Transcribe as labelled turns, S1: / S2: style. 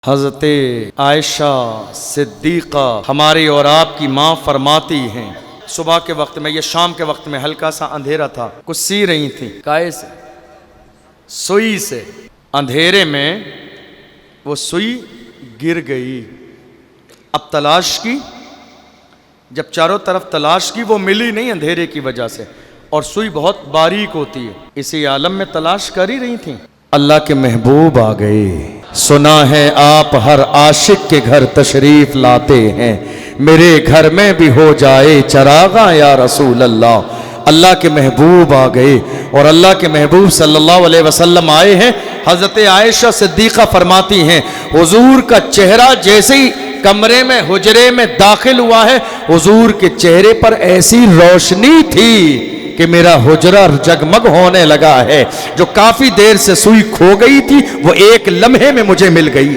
S1: हज़रते आयशा सिद्दीक़ा हमारी और आपकी माँ फरमाती हैं, सुबह के वक्त में या शाम के वक्त में हल्का सा अंधेरा था, कुछ सी रही थी काहे से, सुई से। अंधेरे में वो सुई गिर गई। अब तलाश की, जब चारों तरफ तलाश की वो मिली नहीं अंधेरे की वजह से, और सुई बहुत बारीक होती है। इसी आलम में तलाश कर ही रही थी, अल्लाह के महबूब आ गए। सुना है आप हर आशिक के घर तशरीफ लाते हैं, मेरे घर में भी हो जाए चरागा या रसूल अल्लाह। अल्लाह के महबूब आ गए और अल्लाह के महबूब सल्लल्लाहु अलैहि वसल्लम आए हैं। हज़रत आयशा सिद्दीक़ा फरमाती हैं, हुजूर का चेहरा जैसे ही कमरे में हुजरे में दाखिल हुआ है, हुजूर के चेहरे पर ऐसी रोशनी थी कि मेरा हुजरा जगमग होने लगा है। जो काफी देर से सुई खो गई थी वो एक लम्हे में मुझे मिल गई।